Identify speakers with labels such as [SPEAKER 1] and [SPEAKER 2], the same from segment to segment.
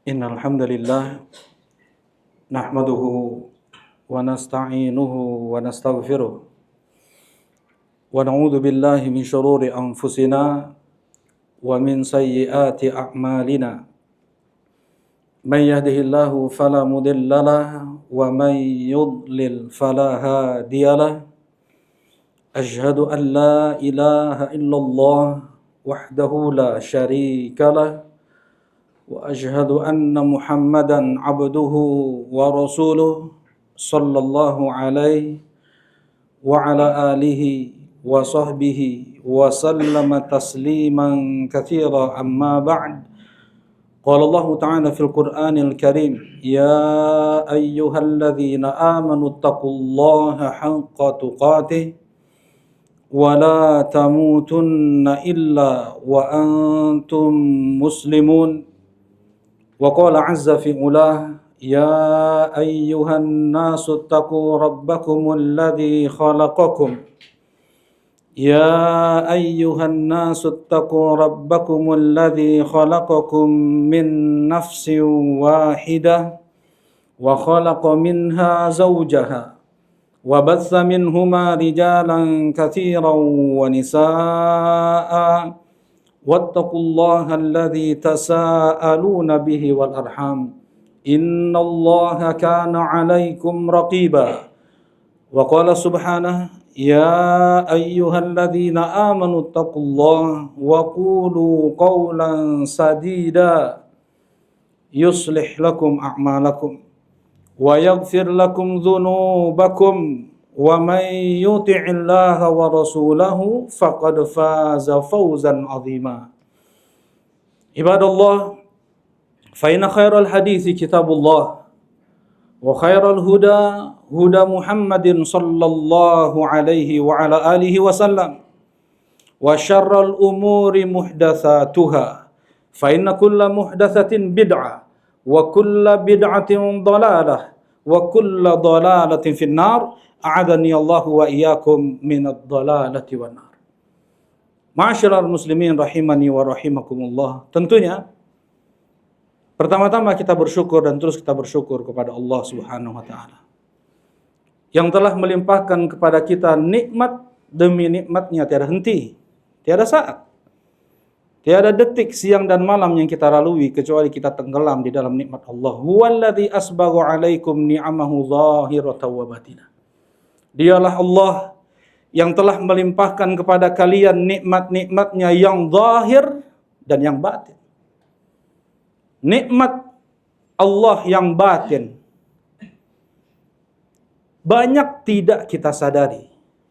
[SPEAKER 1] Innal hamdalillah nahmaduhu wa nasta'inuhu wa nastaghfiruh wa na'udzu billahi min shururi anfusina wa min sayyiati a'malina. May yahdihillahu fala mudilla lahu wa may yudlil fala hadiyalah. Asyhadu an la ilaha illallah wahdahu la syarika lah wa asyhadu anna Muhammadan abduhu wa rasuluh sallallahu alaihi wa ala alihi wa sahbihi wa sallama tasliman katsira amma ba'd. Qala Allah ta'ala fil Qur'anil Karim, ya ayyuhalladzina amanu taqullaha haqqa tuqatih wa la tamutunna illa wa antum muslimun. Wa qala 'azza fi ulah, ya ayyuhan nasu taqu rabbakumul ladzi khalaqakum ya ayyuhan nasu taqu rabbakumul ladzi khalaqakum min nafsin wahidah wa khalaqa minha zawjaha wa batha minhuma rijalan katsiran wa nisaa'a wattaqullaha alladzi tasaaluna bihi wal arham innallaha kana 'alaikum raqiba. Wa qala subhanahu, ya ayyuhalladzina amanu taqullaha wa qulu qawlan sadida yuslih lakum a'malakum wa yaghfir lakum dhunubakum wa may yuti'illaha wa rasulahu faqad faza fawzan 'azima. Ibadallah, fa inna khairal hadithi kitabullah wa khairal huda huda Muhammadin sallallahu alaihi wa ala alihi wasallam wa syarral umuri muhdatsatuha fa inna kulla muhdatsatin bid'ah wa kulla bid'atin dalalah wa kulla dalalatin finnar. A'adhani Allahu wa iyyakum minad dalalati wan nar. Ma'asyiral muslimin rahimani wa rahimakumullah. Tentunya pertama-tama kita bersyukur dan terus kita bersyukur kepada Allah Subhanahu wa taala yang telah melimpahkan kepada kita nikmat demi nikmatnya tiada henti, tiada saat, tiada detik, siang dan malam yang kita lalui kecuali kita tenggelam di dalam nikmat Allah. Huwallazi asbagha 'alaikum ni'amahu zahiratan wa batinah. Dialah Allah yang telah melimpahkan kepada kalian nikmat-nikmatnya yang zahir dan yang batin. Nikmat Allah yang batin banyak tidak kita sadari,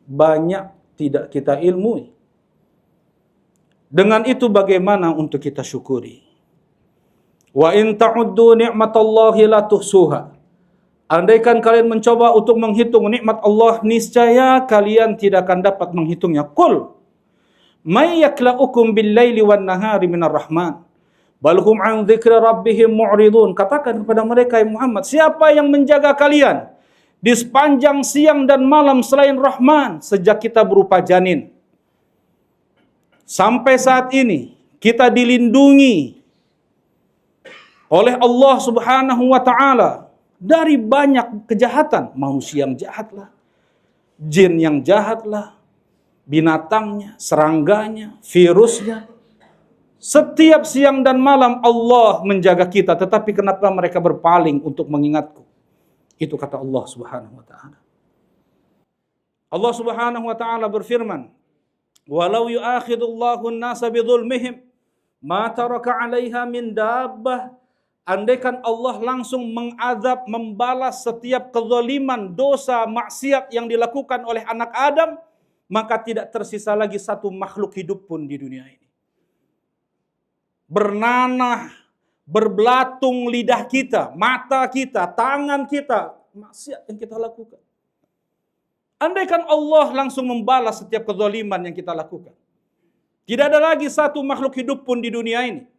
[SPEAKER 1] banyak tidak kita ilmui. Dengan itu bagaimana untuk kita syukuri? Wa in ta'uddu ni'matallahi la tuhsuha. Andaikan kalian mencoba untuk menghitung nikmat Allah, niscaya kalian tidak akan dapat menghitungnya. Qul may yakla'ukum bil-laili wan-nahari minar rahman bal hum 'an dzikri rabbihim mu'ridun. Katakan kepada mereka, ya Muhammad, siapa yang menjaga kalian di sepanjang siang dan malam selain Rahman sejak kita berupa janin? Sampai saat ini kita dilindungi oleh Allah Subhanahu wa taala dari banyak kejahatan. Manusia yang jahatlah, jin yang jahatlah, binatangnya, serangganya, virusnya. Setiap siang dan malam Allah menjaga kita, tetapi kenapa mereka berpaling untuk mengingatku? Itu kata Allah Subhanahu wa taala. Allah Subhanahu wa taala berfirman, "Walau yu'akhidullahu an-nasa bidzulmihim ma taraka 'alaiha min dabbah." Andaikan Allah langsung mengazab, membalas setiap kezaliman, dosa, maksiat yang dilakukan oleh anak Adam, maka tidak tersisa lagi satu makhluk hidup pun di dunia ini. Bernanah, berbelatung lidah kita, mata kita, tangan kita, maksiat yang kita lakukan. Andaikan Allah langsung membalas setiap kezaliman yang kita lakukan, tidak ada lagi satu makhluk hidup pun di dunia ini.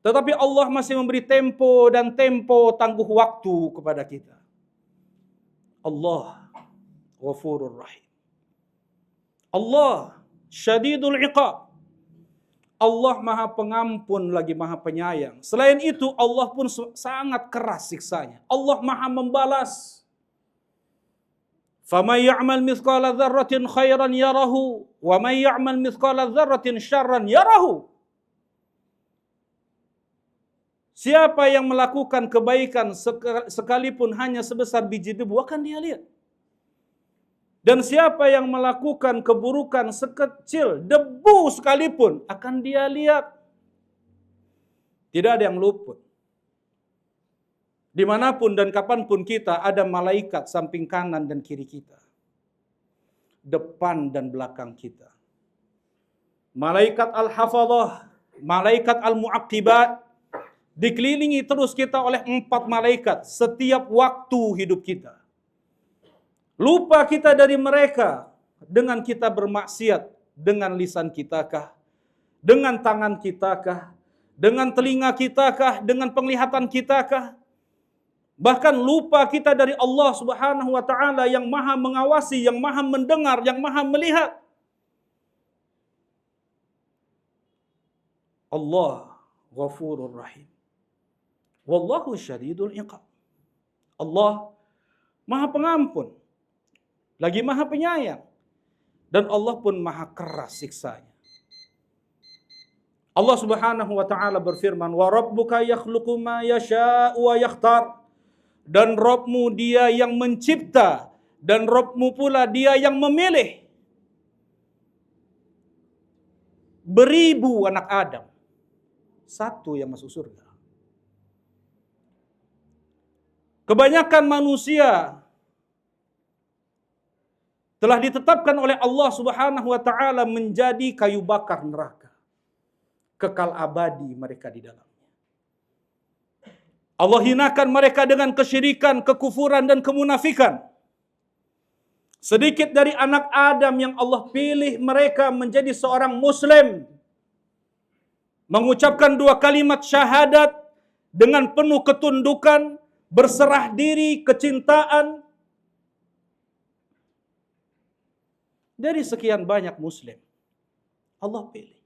[SPEAKER 1] Tetapi Allah masih memberi tempo dan tempo tangguh waktu kepada kita. Allah Ghafurur Rahim. Allah Syadidul Iqab. Allah Maha Pengampun lagi Maha Penyayang. Selain itu Allah pun sangat keras siksanya. Allah Maha membalas. فَمَنْ يَعْمَلْ مِثْقَالَ ذَرَّةٍ خَيْرًا يَرَهُ وَمَنْ يَعْمَلْ مِثْقَالَ ذَرَّةٍ شَرًّا يَرَهُ. Siapa yang melakukan kebaikan sekalipun hanya sebesar biji debu akan dia lihat. Dan siapa yang melakukan keburukan sekecil debu sekalipun akan dia lihat. Tidak ada yang luput. Dimanapun dan kapanpun kita ada malaikat samping kanan dan kiri kita. Depan dan belakang kita. Malaikat al-hafadhah, malaikat al-mu'aqibat, dikelilingi terus kita oleh 4 malaikat setiap waktu hidup kita. Lupa kita dari mereka dengan kita bermaksiat, dengan lisan kita kah, dengan tangan kita kah, dengan telinga kita kah, dengan penglihatan kita kah? Bahkan lupa kita dari Allah Subhanahu wa taala yang Maha mengawasi, yang Maha mendengar, yang Maha melihat. Allah Ghafurur Rahim. Wallahu syadidul iqab. Allah Maha Pengampun, lagi Maha Penyayang, dan Allah pun Maha keras siksanya. Allah Subhanahu wa taala berfirman, "Wa rabbuka yakhluqu ma yasha'u wa yakhtar." Dan Rabbmu dia yang mencipta, dan Rabbmu pula dia yang memilih. Beribu anak Adam, satu yang masuk surga. Kebanyakan manusia telah ditetapkan oleh Allah Subhanahu wa taala menjadi kayu bakar neraka. Kekal abadi mereka di dalamnya. Allah hinakan mereka dengan kesyirikan, kekufuran dan kemunafikan. Sedikit dari anak Adam yang Allah pilih mereka menjadi seorang muslim, mengucapkan 2 kalimat syahadat dengan penuh ketundukan, berserah diri, kecintaan. Dari sekian banyak muslim, Allah pilih.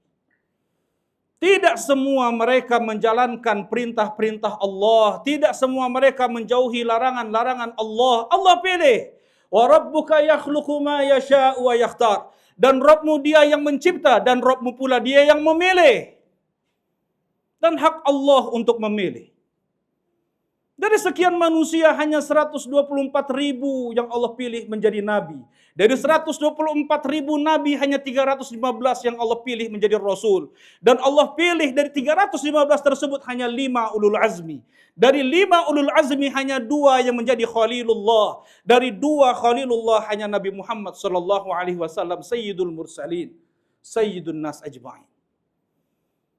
[SPEAKER 1] Tidak semua mereka menjalankan perintah-perintah Allah. Tidak semua mereka menjauhi larangan-larangan Allah. Allah pilih. Wa rabbuka yakhluqu ma yasha'u wa yakhtar. Dan Rabbmu dia yang mencipta, dan Rabbmu pula dia yang memilih. Dan hak Allah untuk memilih. Dari sekian manusia hanya 124.000 yang Allah pilih menjadi nabi. Dari 124.000 nabi hanya 315 yang Allah pilih menjadi rasul. Dan Allah pilih dari 315 tersebut hanya 5 ulul azmi. Dari 5 ulul azmi hanya 2 yang menjadi khalilullah. Dari 2 khalilullah hanya Nabi Muhammad sallallahu alaihi wasallam sayyidul mursalin, sayyidun nas ajma'in.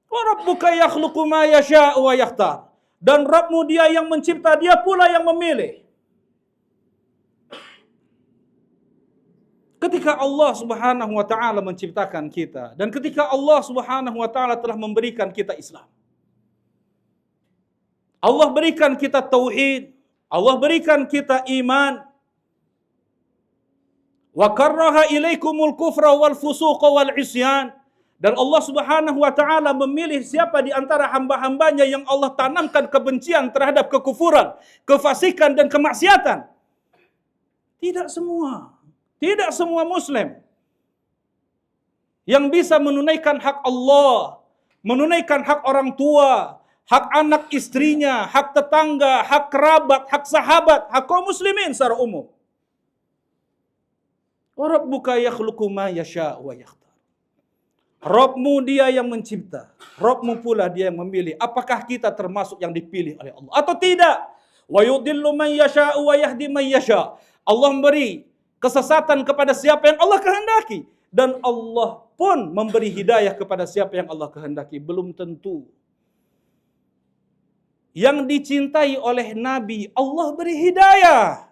[SPEAKER 1] Wa rabbuka yakhluqu ma yasha'u wa yakhtar. Dan Rabbmu dia yang mencipta, dia pula yang memilih. Ketika Allah Subhanahu wa taala menciptakan kita, dan ketika Allah Subhanahu wa taala telah memberikan kita Islam, Allah berikan kita tauhid, Allah berikan kita iman. Wa karraha ilaikumul kufra wal fusuqa wal isyan. Dan Allah Subhanahu wa taala memilih siapa di antara hamba-hambanya yang Allah tanamkan kebencian terhadap kekufuran, kefasikan dan kemaksiatan. Tidak semua. Tidak semua muslim yang bisa menunaikan hak Allah, menunaikan hak orang tua, hak anak istrinya, hak tetangga, hak kerabat, hak sahabat, hak kaum muslimin secara umum. Wa rabbuka yakhluqu ma yasha'u wa yakhtar. Rabbmu dia yang mencipta, Rabbmu pula dia yang memilih. Apakah kita termasuk yang dipilih oleh Allah atau tidak? Wa yudillu man yasha'u wa yahdi man yasha'. Allah memberi kesesatan kepada siapa yang Allah kehendaki, dan Allah pun memberi hidayah kepada siapa yang Allah kehendaki. Belum tentu. Yang dicintai oleh Nabi, Allah beri hidayah.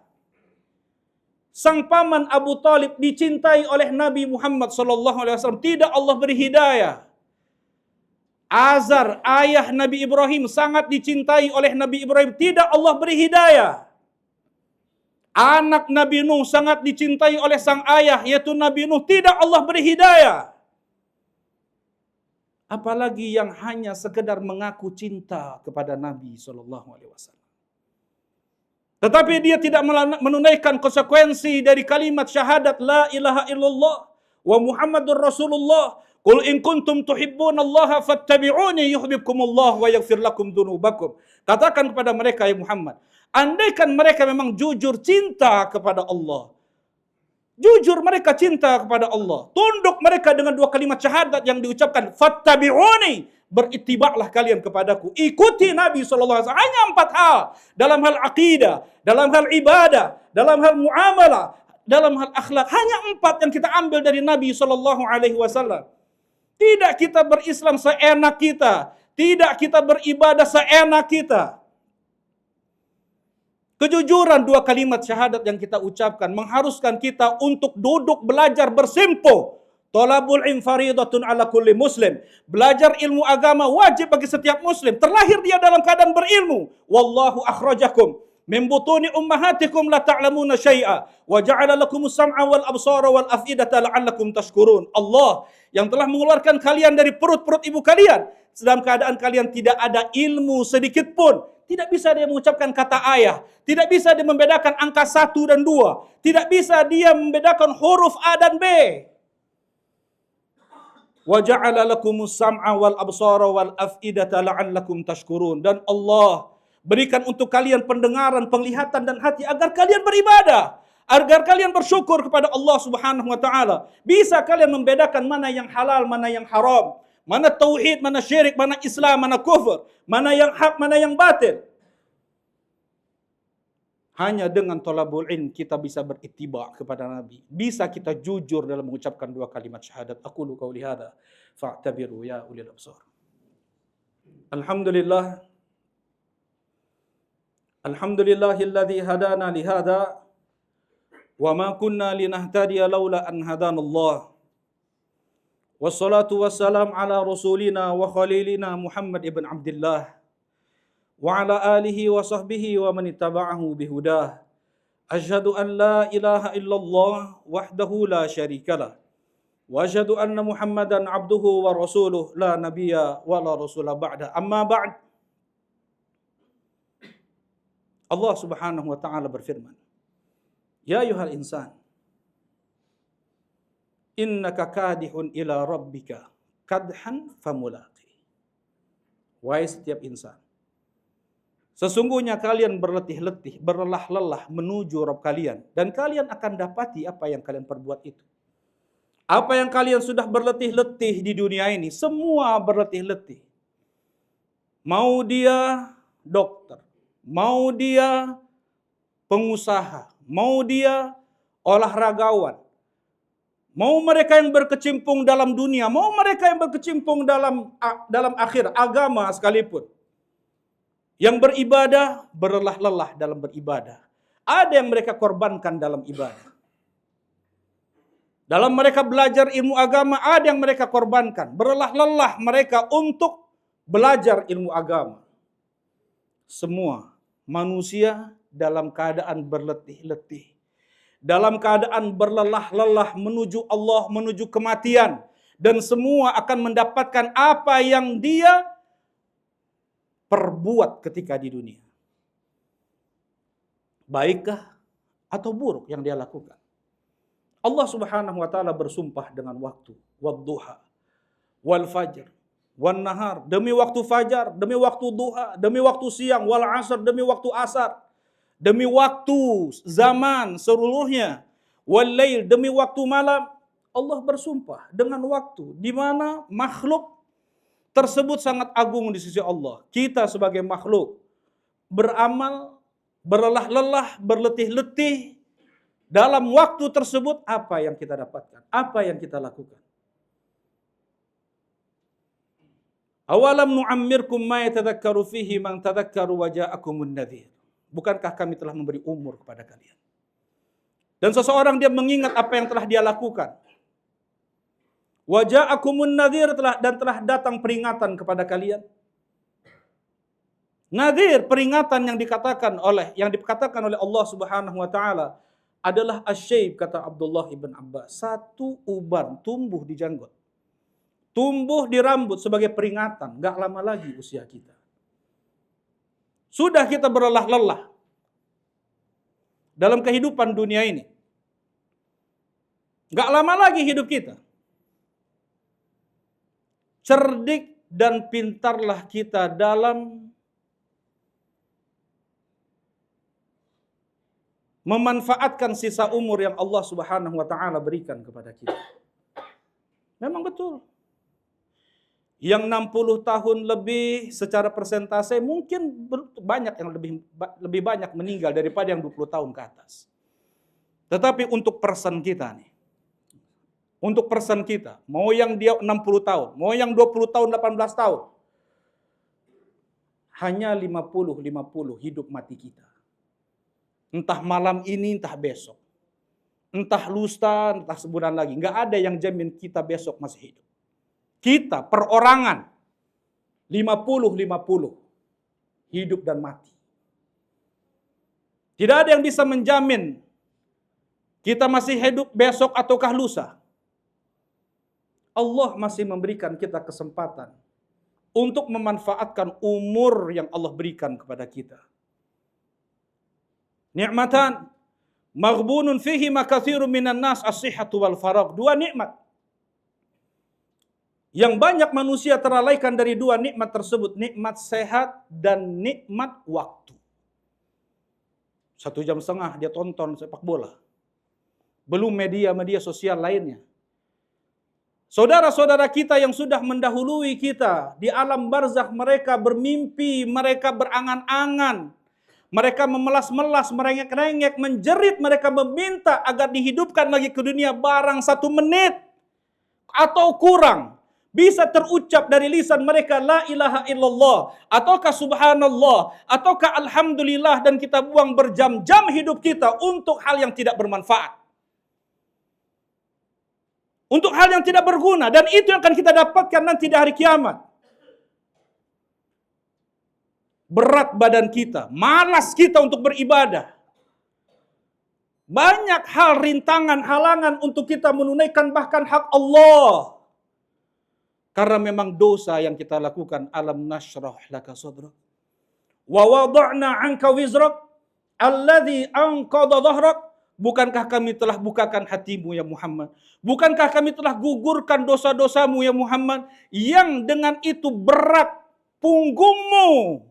[SPEAKER 1] Sang paman Abu Talib dicintai oleh Nabi Muhammad SAW. Tidak Allah beri hidayah. Azar, ayah Nabi Ibrahim, sangat dicintai oleh Nabi Ibrahim. Tidak Allah beri hidayah. Anak Nabi Nuh sangat dicintai oleh sang ayah, yaitu Nabi Nuh. Tidak Allah beri hidayah. apalagi yang hanya sekedar mengaku cinta kepada Nabi SAW. Tetapi dia tidak menunaikan konsekuensi dari kalimat syahadat la ilaha illallah wa Muhammadur Rasulullah. Qul in kuntum tuhibbunallaha fattabi'uni yuhibbukumullah wa yaghfir lakum dzunubakum. Katakan kepada mereka, ya Muhammad, andaikan mereka memang jujur cinta kepada Allah, jujur mereka cinta kepada Allah, tunduk mereka dengan dua kalimat syahadat yang diucapkan, fattabi'uni, beritibaklah kalian kepadaku, ikuti Nabi SAW. Hanya 4 hal, dalam hal akidah, dalam hal ibadah, dalam hal muamalah, dalam hal akhlak, hanya 4 yang kita ambil dari Nabi SAW. Tidak kita berislam seenak kita, tidak kita beribadah seenak kita. Kejujuran dua kalimat syahadat yang kita ucapkan mengharuskan kita untuk duduk belajar bersimpuh. Thalabul ilm faridatun ala kulli muslim. Belajar ilmu agama wajib bagi setiap muslim. Terlahir dia dalam keadaan berilmu. Wallahu akhrajakum min butuni ummahatikum la ta'lamuna syai'a wa ja'ala lakumus sam'a wal absara wal af'idata la'allakum tashkurun. Allah yang telah mengeluarkan kalian dari perut-perut ibu kalian dalam keadaan kalian tidak ada ilmu sedikit pun. Tidak bisa dia mengucapkan kata ayah, tidak bisa dia membedakan angka 1 dan 2, tidak bisa dia membedakan huruf A dan B. Wa ja'ala lakumus sam'a wal absara wal af'idata la'allakum tashkurun. Dan Allah berikan untuk kalian pendengaran, penglihatan dan hati agar kalian beribadah, agar kalian bersyukur kepada Allah Subhanahu wa taala. Bisa kalian membedakan mana yang halal, mana yang haram, mana tauhid, mana syirik, mana Islam, mana kufur, mana yang hak, mana yang batil. Hanya dengan thalabul ilm kita bisa berittiba kepada Nabi. Bisa kita jujur dalam mengucapkan dua kalimat syahadat. Aqulu qauli hadza fa'tabiru ya ulil absar. Alhamdulillah. Alhamdulillahilladzi hadana li hadza wa ma kunna linahtadiya laula an hadanallah. Wassalatu wassalam ala rasulina wa khalilina Muhammad ibn Abdullah wa ala alihi wa sahbihi wa man ittaba'ahu bihudah. Asyhadu an la ilaha illallah wahdahu la syarikalah wa asyhadu anna Muhammadan abduhu wa rasuluh la nabiyya wa la rasula ba'da. Amma ba'd. Allah Subhanahu wa taala berfirman, ya ayyuhal insan innaka kadihun ila rabbika kadhan famulaqi. Wahai setiap insan, sesungguhnya kalian berletih-letih, berlelah-lelah menuju Rabb kalian, dan kalian akan dapati apa yang kalian perbuat itu. Apa yang kalian sudah berletih-letih di dunia ini, semua berletih-letih. Mau dia dokter, mau dia pengusaha, mau dia olahragawan, mau mereka yang berkecimpung dalam dunia, mau mereka yang berkecimpung dalam akhir agama sekalipun. Yang beribadah, berlelah-lelah dalam beribadah. Ada yang mereka korbankan dalam ibadah. Dalam mereka belajar ilmu agama, ada yang mereka korbankan. Berlelah-lelah mereka untuk belajar ilmu agama. Semua manusia dalam keadaan berletih-letih, dalam keadaan berlelah-lelah menuju Allah, menuju kematian, dan semua akan mendapatkan apa yang dia perbuat ketika di dunia. Baikkah atau buruk yang dia lakukan. Allah Subhanahu wa taala bersumpah dengan waktu, wadduha, wal fajr, wan nahar, demi waktu fajar, demi waktu duha, demi waktu siang, wal asr, demi waktu asar, demi waktu zaman seluruhnya, wal lail, demi waktu malam. Allah bersumpah dengan waktu di mana makhluk tersebut sangat agung di sisi Allah. Kita sebagai makhluk beramal, berlelah-lelah, berletih-letih dalam waktu tersebut. Apa yang kita dapatkan? Apa yang kita lakukan? Awalam nu'ammirkum ma yatadhakkaru fihi man tadhakkaru wa ja'akumun nadhir. Bukankah kami telah memberi umur kepada kalian? Dan seseorang dia mengingat apa yang telah dia lakukan. Wa ja'akumun nadhir, dan telah datang peringatan kepada kalian. Nadhir, peringatan yang dikatakan oleh Allah Subhanahu wa taala adalah asyayb, kata Abdullah ibn Abbas, satu uban tumbuh di janggut. tumbuh di rambut sebagai peringatan. Gak lama lagi usia kita. Sudah kita berlelah-lelah dalam kehidupan dunia ini. Gak lama lagi hidup kita. Cerdik dan pintarlah kita dalam memanfaatkan sisa umur yang Allah Subhanahu wa taala berikan kepada kita. Memang betul. Yang 60 tahun lebih secara persentase mungkin banyak yang lebih banyak meninggal daripada yang 20 tahun ke atas. Tetapi untuk person kita nih. Untuk person kita, mau yang dia 60 tahun, mau yang 20 tahun, 18 tahun. Hanya 50-50 hidup mati kita. Entah malam ini, entah besok. Entah lusa, entah sebulan lagi. Nggak ada yang jamin kita besok masih hidup. Kita, perorangan, 50-50. Hidup dan mati. Tidak ada yang bisa menjamin kita masih hidup besok ataukah lusa. Allah masih memberikan kita kesempatan untuk memanfaatkan umur yang Allah berikan kepada kita. Ni'matan maghbunun fihi makatsirun minan nas as-sihhatu wal faragh. Dua nikmat yang banyak manusia teralaikan dari dua nikmat tersebut, nikmat sehat dan nikmat waktu. 1,5 jam dia tonton sepak bola. Belum media-media sosial lainnya. Saudara-saudara kita yang sudah mendahului kita di alam barzakh, mereka bermimpi, mereka berangan-angan. Mereka memelas-melas, merengek-rengek, menjerit, mereka meminta agar dihidupkan lagi ke dunia barang 1 menit atau kurang. Bisa terucap dari lisan mereka la ilaha illallah, ataukah subhanallah, ataukah alhamdulillah, dan kita buang berjam-jam hidup kita untuk hal yang tidak bermanfaat. Untuk hal yang tidak berguna, dan itu yang akan kita dapatkan nanti di hari kiamat. Berat badan kita, malas kita untuk beribadah. Banyak hal, rintangan, halangan untuk kita menunaikan bahkan hak Allah. Karena memang dosa yang kita lakukan. Alam nashrah laka sadrak. Wa wada'na anka wizrak. Alladhi anqadha dhahrak. Bukankah kami telah bukakan hatimu ya Muhammad? Bukankah kami telah gugurkan dosa-dosamu ya Muhammad? Yang dengan itu berat punggungmu.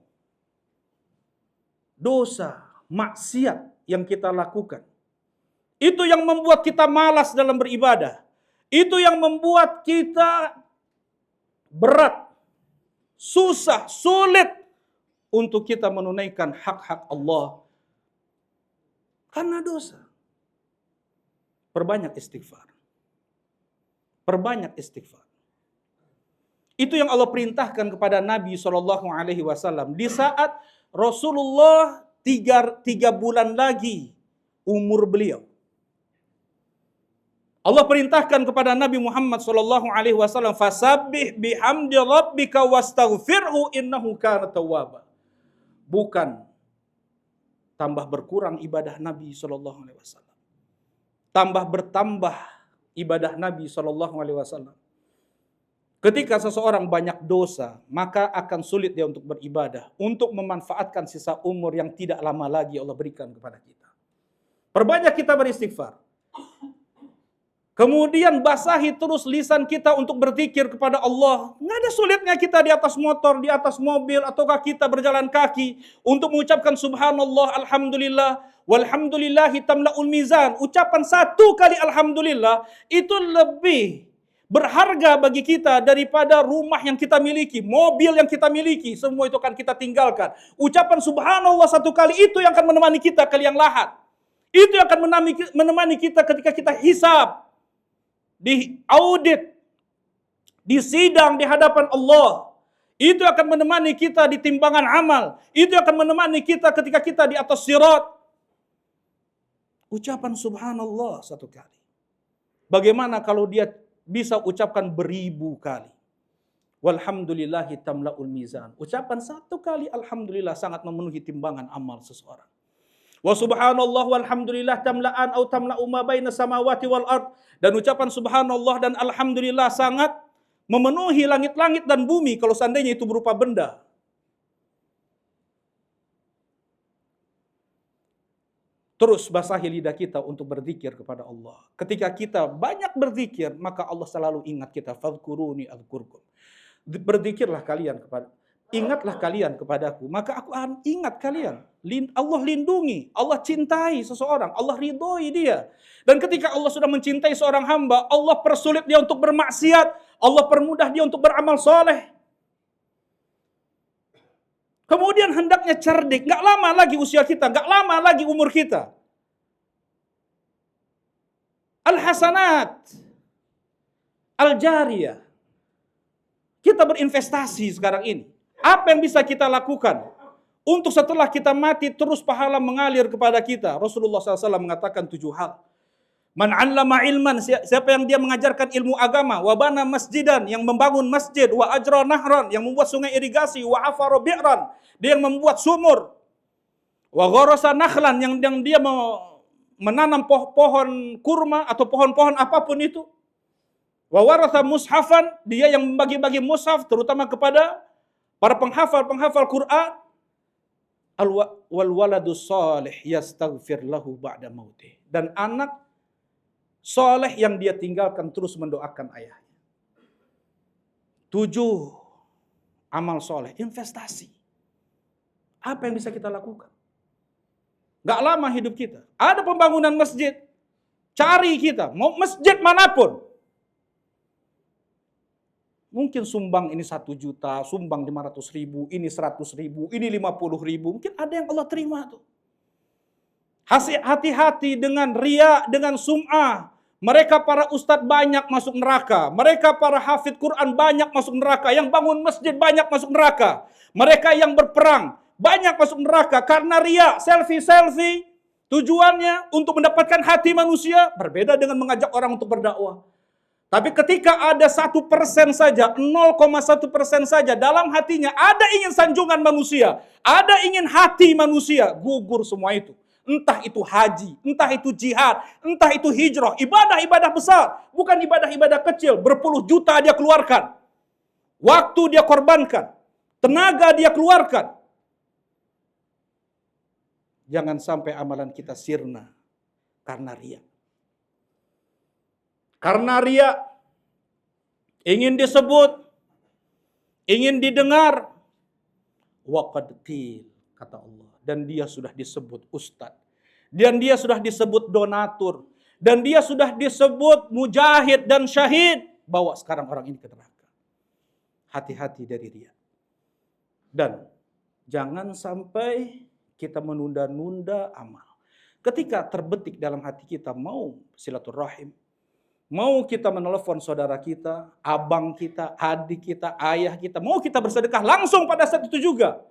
[SPEAKER 1] Dosa, maksiat yang kita lakukan. Itu yang membuat kita malas dalam beribadah. Itu yang membuat kita berat, susah, sulit untuk kita menunaikan hak-hak Allah. Karena dosa. Perbanyak istighfar. Perbanyak istighfar. Itu yang Allah perintahkan kepada Nabi SAW di saat Rasulullah 3 bulan lagi umur beliau. Allah perintahkan kepada Nabi Muhammad SAW, fasabbih bihamdi rabbika wastaghfirhu innahu kana tawwaba. Bukan tambah berkurang ibadah Nabi SAW. Tambah bertambah ibadah Nabi SAW. Ketika seseorang banyak dosa, maka akan sulit dia untuk beribadah, untuk memanfaatkan sisa umur yang tidak lama lagi Allah berikan kepada kita. Perbanyak kita beristighfar. Kemudian basahi terus lisan kita untuk berzikir kepada Allah. Nggak ada sulitnya kita di atas motor, di atas mobil, ataukah kita berjalan kaki untuk mengucapkan subhanallah, alhamdulillah, walhamdulillahi tamla'ul mizan. Ucapan 1 kali alhamdulillah itu lebih berharga bagi kita daripada rumah yang kita miliki, mobil yang kita miliki, semua itu akan kita tinggalkan. Ucapan subhanallah 1 kali itu yang akan menemani kita ke liang lahat. Itu yang akan menemani kita ketika kita hisab, di audit, di sidang di hadapan Allah. Itu akan menemani kita di timbangan amal. Itu akan menemani kita ketika kita di atas sirat. Ucapan subhanallah 1 kali. Bagaimana kalau dia bisa ucapkan 1000 kali? Walhamdulillahi tamla'ul mizan. Ucapan 1 kali alhamdulillah sangat memenuhi timbangan amal seseorang. Wa subhanallah walhamdulillah tamla'an au tamla'u ma baina samawati wal ard. Dan ucapan subhanallah dan alhamdulillah sangat memenuhi langit-langit dan bumi kalau seandainya itu berupa benda. Terus basahi lidah kita untuk berzikir kepada Allah. Ketika kita banyak berzikir, maka Allah selalu ingat kita. Fadhkuruni adzkurkum. Berzikirlah kalian kepada, ingatlah kalian kepadaku, maka aku akan ingat kalian. Allah lindungi, Allah cintai seseorang, Allah ridhoi dia. Dan ketika Allah sudah mencintai seorang hamba, Allah persulit dia untuk bermaksiat, Allah permudah dia untuk beramal soleh. Kemudian hendaknya cerdik, gak lama lagi usia kita, gak lama lagi umur kita. Al-hasanat, al-jariyah. Kita berinvestasi sekarang ini. Apa yang bisa kita lakukan untuk setelah kita mati terus pahala mengalir kepada kita? Rasulullah SAW mengatakan 7 hal. Man 'allama ilman, siapa yang dia mengajarkan ilmu agama, wa bana masjidan, yang membangun masjid, wa ajra nahran, yang membuat sungai irigasi, wa afara bi'ran, dia yang membuat sumur, wa gharasa nakhlan, yang dia menanam pohon kurma atau pohon-pohon apapun itu, wa waratha mushafan, dia yang membagi-bagi mushaf terutama kepada para penghafal Quran, wal waladus salih yastaghfir lahu ba'da mautih, dan anak soleh yang dia tinggalkan terus mendoakan ayahnya. 7 amal soleh, investasi. Apa yang bisa kita lakukan? Gak lama hidup kita. Ada pembangunan masjid, cari kita, mau masjid manapun. Mungkin sumbang ini 1 juta, sumbang 500.000, ini 100.000, ini 50.000. Mungkin ada yang Allah terima tuh. Hati-hati dengan riya, dengan sum'ah. Mereka para ustadz banyak masuk neraka. Mereka para hafidh Quran banyak masuk neraka. Yang bangun masjid banyak masuk neraka. Mereka yang berperang banyak masuk neraka. Karena riya, selfie. Tujuannya untuk mendapatkan hati manusia. Berbeda dengan mengajak orang untuk berdakwah. Tapi ketika ada 1% saja, 0,1% saja dalam hatinya ada ingin sanjungan manusia, ada ingin hati manusia, gugur semua itu. Entah itu haji, entah itu jihad, entah itu hijrah, ibadah-ibadah besar, bukan ibadah-ibadah kecil, berpuluh juta dia keluarkan. Waktu dia korbankan, tenaga dia keluarkan. Jangan sampai amalan kita sirna karena riya. Karena riya, ingin disebut, ingin didengar, waqad qil, kata Allah. Dan dia sudah disebut ustadz. Dan dia sudah disebut donatur. Dan dia sudah disebut mujahid dan syahid. Bawa sekarang orang ini ke neraka. Hati-hati dari riya. Dan jangan sampai kita menunda-nunda amal. Ketika terbetik dalam hati kita mau silaturahim, mau kita menelepon saudara kita, abang kita, adik kita, ayah kita, mau kita bersedekah langsung pada saat itu juga.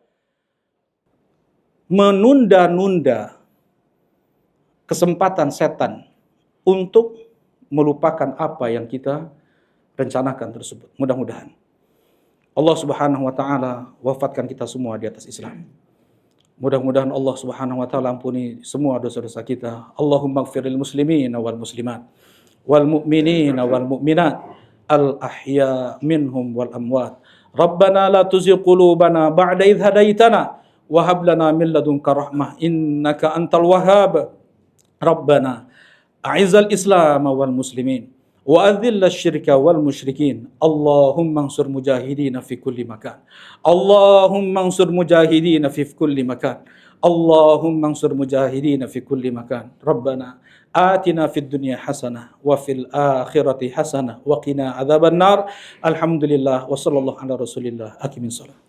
[SPEAKER 1] Menunda-nunda kesempatan setan untuk melupakan apa yang kita rencanakan tersebut. Mudah-mudahan Allah Subhanahu wa taala wafatkan kita semua di atas Islam. Mudah-mudahan Allah Subhanahu wa taala ampuni semua dosa-dosa kita. Allahumma ighfiril muslimina wal muslimat wal mu'minina wal mu'minat al ahya minhum wal amwat. Rabbana la tuzigh qulubana ba'da idh hadaitana wa hab lana min ladunka rahmah innaka antal wahhab. Rabbana a'izzal islam wal muslimin wa adhillal syirka wal musyrikin. Allahumma ansur mujahidina fi kulli makan. Allahumma ansur mujahidina fi kulli makan. Allahumma ansur mujahidina fi kulli makan. Rabbana atina fid dunya hasanah wa fil akhirati hasanah wa qina adzabannar. Alhamdulillah wa sallallahu ala rasulillah. Aqimis shalah.